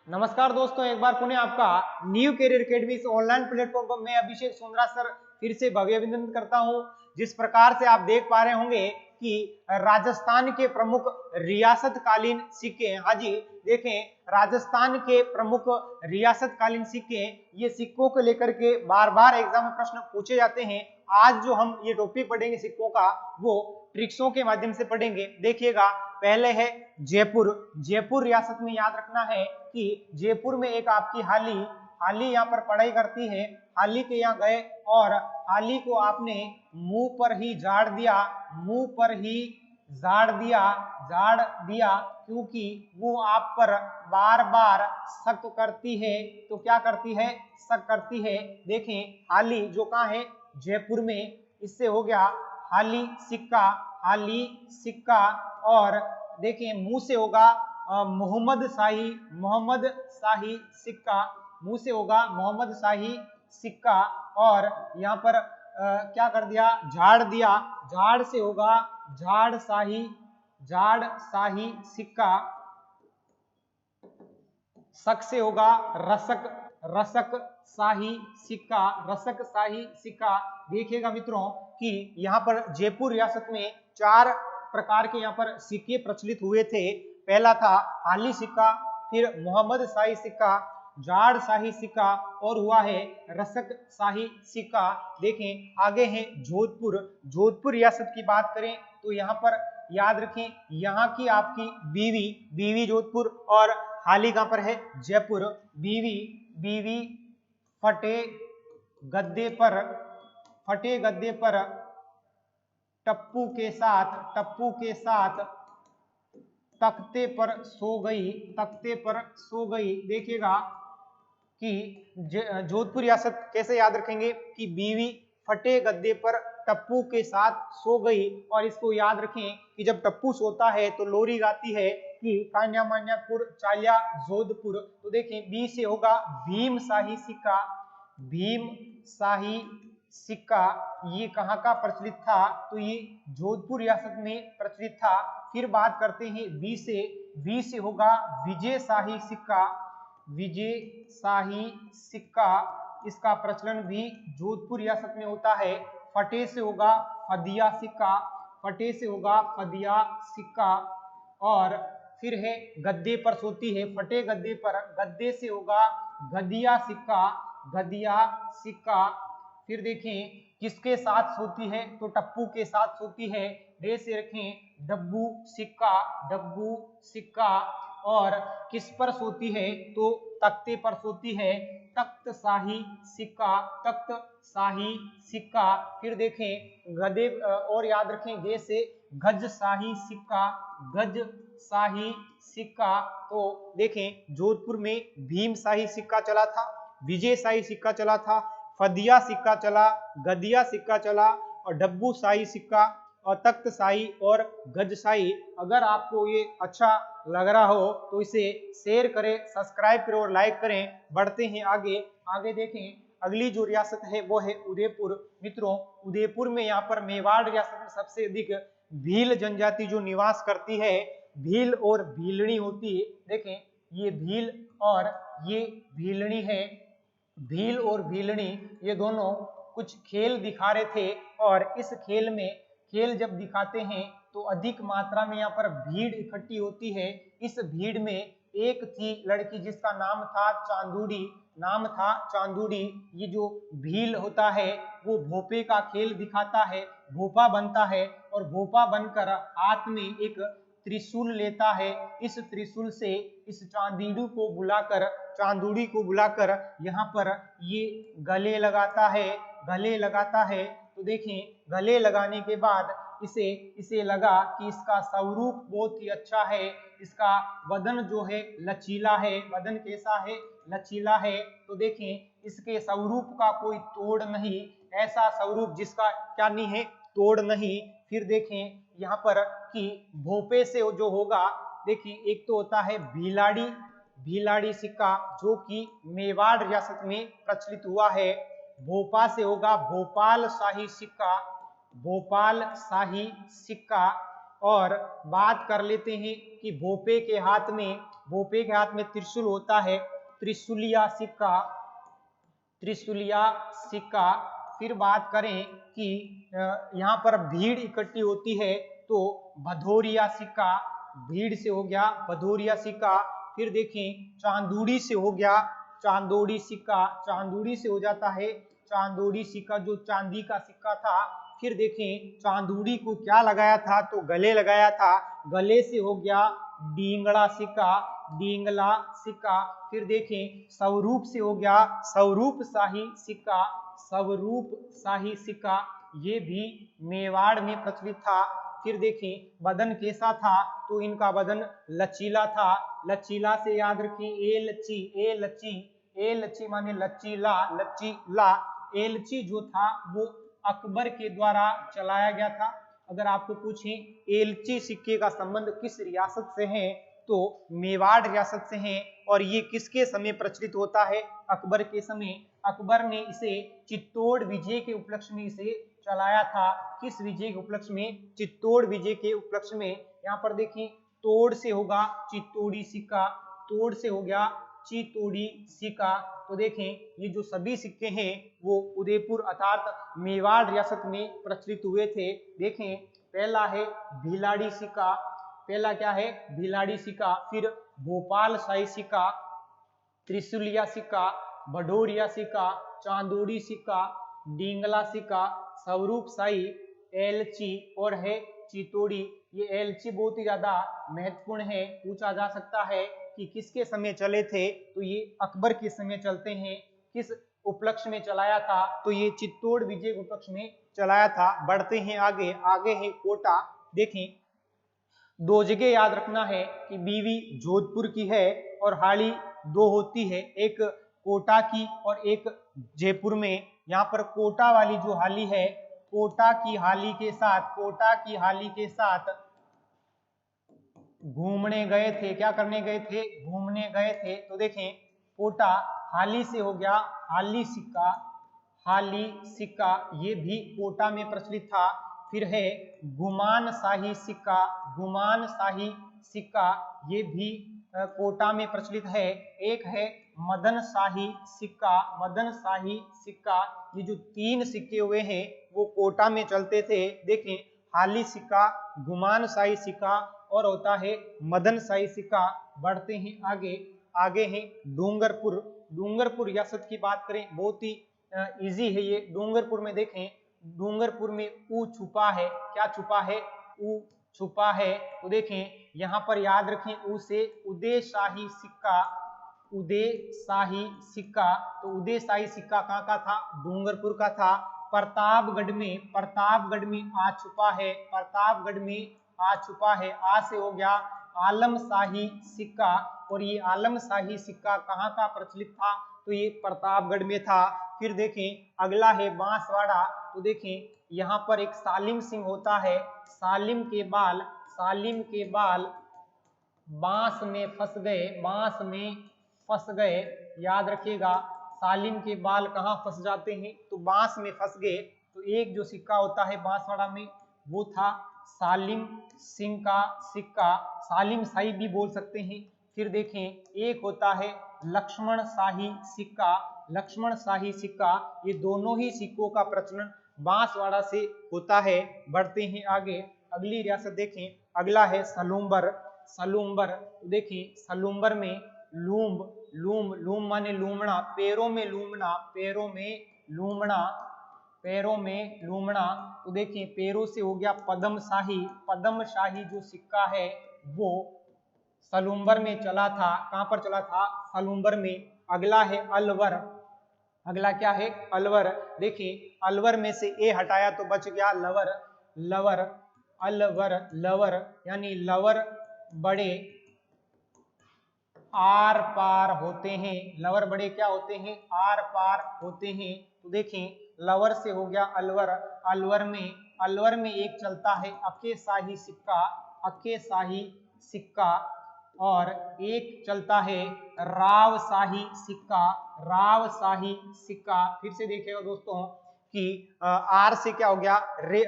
नमस्कार दोस्तों, एक बार पुनः आपका न्यू करियर अकेडमी इस ऑनलाइन प्लेटफॉर्म पर मैं अभिषेक सुंदरा सर फिर से भव्य अभिनंदन करता हूं। जिस प्रकार से आप देख पा रहे होंगे कि राजस्थान के प्रमुख रियासतकालीन सिक्के, हाँ जी देखें, राजस्थान के प्रमुख रियासतकालीन सिक्के, ये सिक्कों को लेकर के बार बार एग्जाम में प्रश्न पूछे जाते हैं। आज जो हम ये टॉपिक पढ़ेंगे सिक्कों का, वो ट्रिक्सों के माध्यम से पढ़ेंगे। देखिएगा, पहले है जयपुर। जयपुर रियासत में याद रखना है कि जयपुर में एक आपकी हाली यहाँ पर पढ़ाई करती है। हाली के यहाँ गए और हाली को आपने मुंह पर ही झाड़ दिया, मुंह पर ही झाड़ दिया क्योंकि वो आप पर बार बार शक करती है। तो क्या करती है? शक करती है। देखें, हाली जो कहाँ है? जयपुर में। इससे हो गया हाली सिक्का, हाली सिक्का। और देखिए, मुंह से होगा मोहम्मद शाही सिक्का, मुंह से होगा मोहम्मद शाही सिक्का। और यहाँ पर क्या कर दिया? झाड़ दिया, झाड़ से होगा झाड़ शाही सिक्का। शक से होगा रसक शाही सिक्का। देखिएगा मित्रों कि यहाँ पर जयपुर रियासत में 4 प्रकार के यहाँ पर सिक्के प्रचलित हुए थे। पहला था हाली सिक्का, फिर मोहम्मद शाही सिक्का, जाड़ शाही सिक्का और हुआ है रसक शाही सिक्का। देखें, आगे है जोधपुर रियासत की बात करें तो यहाँ पर याद रखें, यहाँ की आपकी बीवी जोधपुर, और हाली कहां पर है? जयपुर। बीवी फटे गद्दे पर टप्पू के साथ तख्ते पर सो गई। देखिएगा कि जोधपुर रियासत कैसे याद रखेंगे कि बीवी फटे गद्दे पर टप्पू के साथ सो गई। और इसको याद रखें कि जब टप्पू सोता है तो लोरी गाती है कि कान्या मान्यापुर चाल्या जोधपुर। तो देखें, बी से होगा भीम शाही सिक्का। ये कहाँ का प्रचलित था? तो ये जोधपुर रियासत में प्रचलित था। फिर बात करते हैं वी से होगा विजय शाही सिक्का। इसका प्रचलन भी जोधपुर रियासत में होता है। फटे से होगा फदिया सिक्का। और फिर है गद्दे पर सोती है, फटे गद्दे पर, गद्दे से होगा गदिया सिक्का। फिर देखें किसके साथ सोती है? तो टप्पू के साथ सोती है। डे से रखें डब्बू सिक्का। और किस पर सोती है? तो तख्ते पर सोती है, तख्त शाही सिक्का। फिर देखें गदे, और याद रखें गे से गज शाही सिक्का। तो देखें, जोधपुर में भीम शाही सिक्का चला था, विजय शाही सिक्का चला था, फदिया सिक्का चला, गदिया सिक्का चला, और डब्बू शाही सिक्का, और तख्त शाही और गज शाही। अगर आपको ये अच्छा लग रहा हो तो इसे शेयर करें, सब्सक्राइब करें और लाइक करें। बढ़ते हैं आगे देखें, अगली जो रियासत है वो है उदयपुर। मित्रों, उदयपुर में यहाँ पर मेवाड़ रियासत में सबसे अधिक भील जनजाति जो निवास करती है, भील और भीलनी होती है। देखें, ये भील और ये भीलनी है। भील और भीलनी ये दोनों कुछ खेल दिखा रहे थे, और इस खेल जब दिखाते हैं तो अधिक मात्रा में यहाँ पर भीड़ इकट्ठी होती है। इस भीड़ में एक थी लड़की जिसका नाम था चांदूड़ी। ये जो भील होता है वो भोपे का खेल दिखाता है, भोपा बनता है, और भोपा बनकर हाथ में एक त्रिशूल लेता है। इस त्रिशूल से इस चांदूड़ी को बुलाकर यहाँ पर ये गले लगाता है। तो देखें, गले लगाने के बाद इसे लगा कि इसका स्वरूप बहुत ही अच्छा है, इसका वदन जो है लचीला है। वदन कैसा है? लचीला है। तो देखें, इसके स्वरूप का कोई तोड़ नहीं, ऐसा स्वरूप जिसका क्या नहीं है? तोड़ नहीं। फिर देखें यहाँ पर कि भोपे से जो होगा, देखिए एक तो होता है भीलाड़ी सिक्का जो कि मेवाड़ रियासत में प्रचलित हुआ है। भोपा से होगा भोपाल शाही सिक्का। और बात कर लेते हैं कि भोपे के हाथ में भोपे के हाथ में त्रिशूल होता है, त्रिशूलिया सिक्का, त्रिशूलिया सिक्का। फिर बात करें कि यहाँ पर भीड़ इकट्ठी होती है तो भदौरिया सिक्का, भीड़ से हो गया भदौरिया सिक्का। फिर देखें चांदूड़ी से हो गया चांदोड़ी सिक्का, चांदूड़ी से हो जाता है चांदोड़ी सिक्का, जो चांदी का सिक्का था। फिर देखें चांदूड़ी को क्या लगाया था, तो गले लगाया था, गले से हो गया डींगड़ा सिक्का, डींगला सिक्का। फिर देखें स्वरूप से हो गया स्वरूप शाही सिक्का, स्वरूप शाही सिक्का, ये भी मेवाड़ में प्रचलित था। फिर देखें बदन कैसा था, तो इनका बदन लचीला था, लचीला से याद रखें ए लच्ची, ए लच्ची, ए लच्ची माने लचीला, लचीला। एलची जो था वो अकबर के द्वारा चलाया गया था। अगर आपको पूछें एलची सिक्के का संबंध किस रियासत से है, तो मेवाड़ रियासत से है। और ये किसके समय प्रचलित होता है, अकबर के समय। अकबर ने इसे चित्तौड़ विजय के उपलक्ष्य में इसे चलाया था। किस विजय के उपलक्ष्य में, चित्तौड़ विजय के उपलक्ष्य में। यहाँ पर देखिए तोड़ से होगा चित्तौड़ी सिक्का, तोड़ से हो गया चित्तौड़ी सिक्का। तो देखें ये जो सभी सिक्के हैं वो उदयपुर अर्थात मेवाड़ रियासत में प्रचलित हुए थे। देखें पहला है भिलाड़ी सिक्का, पहला क्या है भिलाड़ी सिक्का। फिर भोपाल शाही सिक्का, त्रिशूलिया सिक्का, भदौरिया सिक्का, चांदोड़ी सिक्का, डींगला सिक्का, स्वरूप शाही, एलची और है चित्तौड़ी। ये एलची बहुत ही ज्यादा महत्वपूर्ण है, पूछा जा सकता है कि किसके समय चले थे, तो ये अकबर के समय चलते हैं। किस उपलक्ष्य में चलाया था, तो ये चित्तौड़ विजय उपलक्ष्य में चलाया था। बढ़ते हैं आगे, आगे है कोटा। देखें दो जगह याद रखना है कि बीवी जोधपुर की है और हाली दो होती है, एक कोटा की और एक जयपुर में। यहाँ पर कोटा वाली जो हाली है, कोटा की हाली के साथ, कोटा की हाली के साथ घूमने गए थे, क्या करने गए थे, घूमने गए थे। तो देखें कोटा हाली से हो गया हाली सिक्का, हाली सिक्का, ये भी कोटा में प्रचलित था। फिर है गुमान शाही सिक्का, गुमान शाही सिक्का, ये भी कोटा में प्रचलित है। एक है मदन शाही सिक्का, मदन शाही सिक्का। ये जो तीन सिक्के हुए हैं वो कोटा में चलते थे। देखें हाली सिक्का, गुमान शाही सिक्का और होता है मदन शाही सिक्का। बढ़ते हैं आगे, आगे है डूंगरपुर। डूंगरपुर रियासत की बात करें, बहुत ही इजी है ये। डूंगरपुर में देखें, डूंगरपुर में ऊ छुपा है, क्या छुपा है, ऊ छुपा है। तो देखें यहाँ पर याद रखें ऊ से उदय शाही सिक्का, उदय शाही सिक्का। तो उदय शाही सिक्का कहाँ का था, डूंगरपुर का था। प्रतापगढ़ में, प्रतापगढ़ में आ छुपा है, प्रतापगढ़ में आ छुपा है। आ से हो गया आलम शाही सिक्का, और ये आलम शाही सिक्का कहाँ का प्रचलित था, तो ये प्रतापगढ़ में था। फिर देखें अगला है बांसवाड़ा। तो देखें यहाँ पर एक सालिम सिंह होता है, सालिम के बाल, सालिम के बाल बांस में फंस गए, बांस में फंस गए। याद रखिएगा सालिम के बाल कहाँ फंस जाते हैं, तो बांस में फंस गए। तो एक जो सिक्का होता है बांसवाड़ा में वो था सालिम सिंह का सिक्का, सालिम शाही भी बोल सकते हैं। फिर देखें एक होता है लक्ष्मण शाही सिक्का, लक्ष्मण शाही सिक्का। ये दोनों ही सिक्कों का प्रचलन बांसवाड़ा से होता है। बढ़ते हैं आगे, अगली रियासत देखें, अगला है सलूम्बर, सलूम्बर। देखें सलूम्बर में लूम्ब, लूम्ब, लूम्ब माने लूमड़ा, पैरों में लूमना, पैरों में लूमड़ा, पैरों में लूमड़ा। तो देखिए पैरों से हो गया पद्म शाही, पद्म शाही जो सिक्का है वो सलूम्बर में चला था। कहां पर चला था, सलूम्बर में। अगला है अलवर, अगला क्या है अलवर। देखिए अलवर में से ए हटाया तो बच गया लवर, लवर, अलवर, लवर यानी लवर बड़े आर पार होते हैं, लवर बड़े क्या होते हैं, आर पार होते हैं। तो देखें लवर से हो गया अलवर, अलवर में, अलवर में एक चलता है अके शाही सिक्का, अके शाही सिक्का, और एक चलता है राव शाही सिक्का, राव शाही सिक्का। फिर से देखिएगा दोस्तों कि आर से क्या हो गया रे,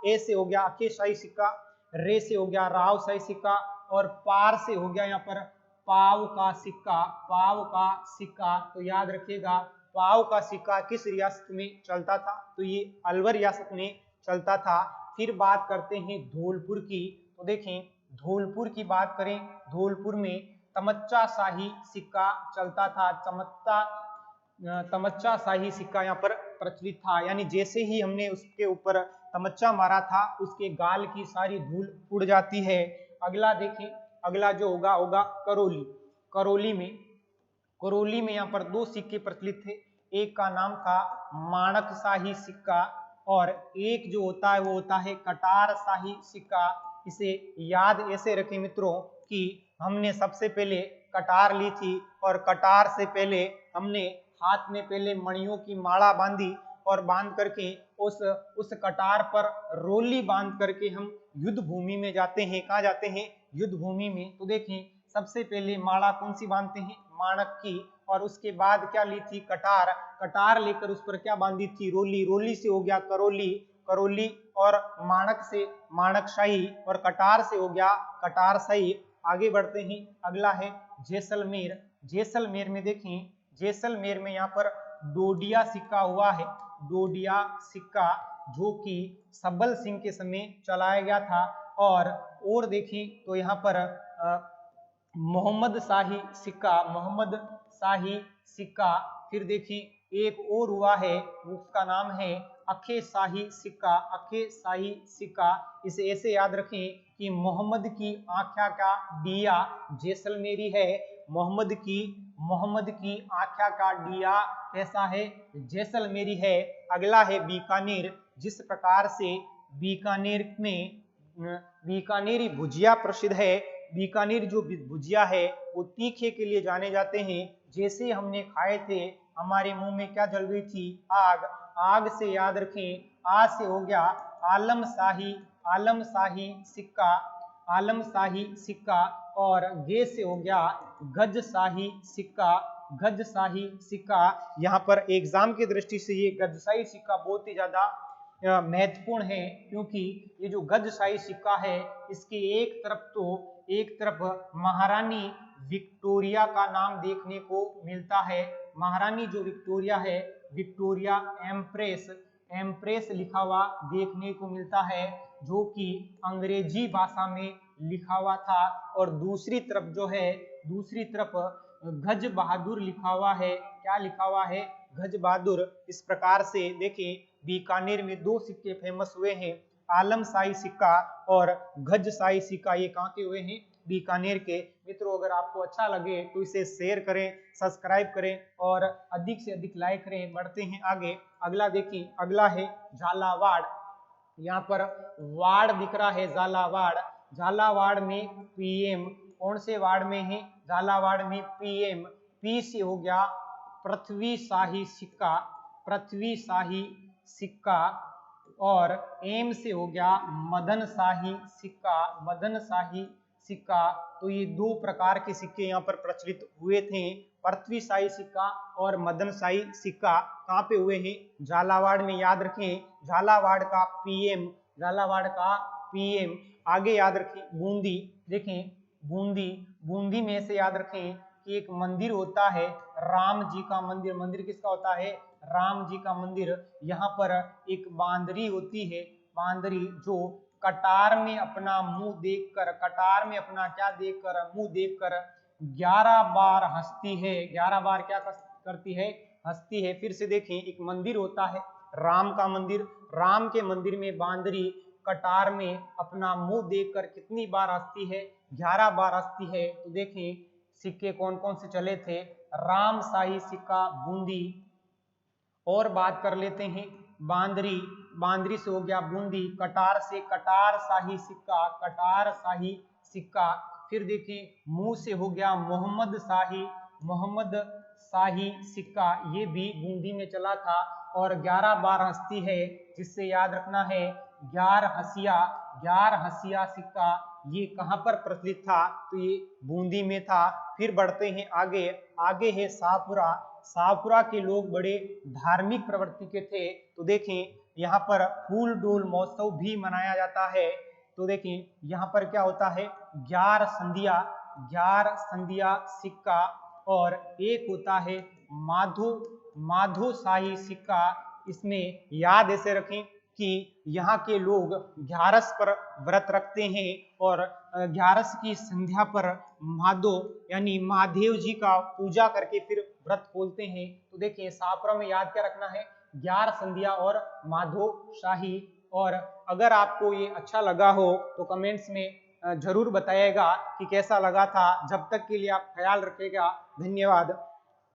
ए से हो गया अके शाही सिक्का, रे से हो गया राव शाही सिक्का, और पार से हो गया यहाँ पर पाव का सिक्का, पाव का सिक्का। तो याद रखिएगा पाव का सिक्का किस रियासत में चलता था, तो ये अलवर रियासत में चलता था। फिर बात करते हैं धौलपुर की, तो देखें धौलपुर की बात करें, धौलपुर में तमच्चा शाही सिक्का चलता था। तमच्चा शाही सिक्का यहाँ पर प्रचलित था, यानी जैसे ही हमने उसके ऊपर तमच्चा मारा था उसके गाल की सारी धूल उड़ जाती है। अगला देखें, अगला जो होगा करौली। करौली में यहाँ पर दो सिक्के प्रचलित थे, एक का नाम था माणक शाही सिक्का और एक जो होता है वो होता है कटार शाही सिक्का। इसे याद ऐसे रखें मित्रों कि हमने सबसे पहले कटार ली थी और कटार से पहले हमने हाथ में पहले मणियों की माला बांधी और बांध करके उस कटार पर रोली बांध करके हम युद्ध भूमि में जाते हैं। कहाँ जाते हैं? युद्ध भूमि में। तो देखें सबसे पहले माला कौन सी बांधते हैं? माणक की। और उसके बाद क्या ली थी? कटार। कटार लेकर उस पर क्या बांधी थी? रोली। रोली से हो गया करौली, करौली और माणक से माणकशाही और कटार से हो गया कटार शाही। आगे बढ़ते हैं, अगला है जैसलमेर। जैसलमेर में देखें, जैसलमेर में यहाँ पर डोडिया सिक्का हुआ है, डोडिया सिक्का, जो कि सब्बल सिंह के समय चलाया गया था। और देखें तो यहाँ पर मोहम्मद शाही सिक्का, मोहम्मद शाही सिक्का। फिर देखिए एक और हुआ है, उसका नाम है अखे शाही सिक्का, अखे शाही सिक्का। इसे ऐसे याद रखें कि मोहम्मद की आख्या का दिया जैसलमेरी है, मोहम्मद की आख्या का दिया कैसा है? जैसलमेरी है। अगला है बीकानेर। जिस प्रकार से बीकानेर में बीकानेरी भुजिया प्रसिद्ध है, बीकानेर जो भुजिया है वो तीखे के लिए जाने जाते हैं। जैसे हमने खाए थे हमारे मुंह में क्या जल रही थी? आग। आग से याद रखें, आ से हो गया आलम शाही सिक्का, आलम शाही सिक्का। और गे से हो गया गज शाही सिक्का, गज शाही सिक्का। यहाँ पर एग्जाम की दृष्टि से ये गज शाही सिक्का बहुत ही ज्यादा महत्वपूर्ण है, क्योंकि ये जो गज शाही सिक्का है इसके एक तरफ महारानी विक्टोरिया का नाम देखने को मिलता है। महारानी जो विक्टोरिया है, विक्टोरिया एम्प्रेस लिखा हुआ देखने को मिलता है, जो कि अंग्रेजी भाषा में लिखा हुआ था। और दूसरी तरफ गज बहादुर लिखा हुआ है। क्या लिखा हुआ है? गज बहादुर। इस प्रकार से देखिए बीकानेर में दो सिक्के फेमस हुए हैं, आलम शाही सिक्का और गज शाही सिक्का। ये कहाँ के हुए हैं? बीकानेर के। मित्रों अगर आपको अच्छा लगे तो इसे शेयर करें, सब्सक्राइब करें और अधिक से अधिक लाइक करें। बढ़ते हैं आगे, अगला देखिए, अगला है झालावाड़। यहाँ पर वार्ड दिख रहा है झालावाड़। झालावाड़ में पीएम, कौन से वार्ड में है? झालावाड़ में पीएम। पी से हो गया पृथ्वी शाही सिक्का, पृथ्वी शाही सिक्का। और एम से हो गया मदन शाही सिक्का, मदन शाही सिक्का। तो ये दो प्रकार के सिक्के यहाँ पर प्रचलित हुए थे, पृथ्वी शाही सिक्का और मदन शाही सिक्का। कहाँ पे हुए हैं? झालावाड़ में। याद रखें झालावाड़ का पीएम, झालावाड़ का पीएम। आगे याद रखें बूंदी। देखें बूंदी में से याद रखें कि एक मंदिर होता है राम जी का मंदिर। मंदिर किसका होता है? राम जी का मंदिर। यहाँ पर एक बांदरी होती है, बांदरी जो कटार में अपना मुंह देखकर, कटार में अपना क्या देखकर? मुंह देखकर 11 बार हंसती है। 11 बार क्या करती है? हंसती है। फिर से देखें एक मंदिर होता है राम का मंदिर, राम के मंदिर में बांदरी कटार में अपना मुंह देखकर कितनी बार हंसती है? 11 बार हंसती है। तो देखें सिक्के कौन कौन से चले थे? राम शाही सिक्का बूंदी। और बात कर लेते हैं बांदरी, बांदरी से हो गया बूंदी। कटार से कटार शाही सिक्का, कटार शाही सिक्का। फिर देखिए मुंह से हो गया मोहम्मद शाही सिक्का, ये भी बूंदी में चला था। और 11 बार हंसती है, जिससे याद रखना है 11 हंसिया सिक्का। ये कहाँ पर प्रचलित था? तो ये बूंदी में था। फिर बढ़ते हैं आगे, आगे है शाहपुरा। शाहपुरा के लोग बड़े धार्मिक प्रवृत्ति के थे। तो देखें यहाँ पर फूल डोल महोत्सव भी मनाया जाता है। तो देखें यहाँ पर क्या होता है? 11 ग्यारह संध्या सिक्का और एक होता है माधोशाही सिक्का। इसमें याद ऐसे रखें कि यहाँ के लोग 11 पर व्रत रखते हैं और 11 की संध्या पर माधो यानी महादेव जी का पूजा करके फिर व्रत खोलते हैं। तो देखिए शास्त्रों में याद क्या रखना है, 11 संध्या और माधोशाही। और अगर आपको ये अच्छा लगा हो तो कमेंट्स में जरूर बताइएगा कि कैसा लगा था। जब तक के लिए आप ख्याल रखिएगा, धन्यवाद।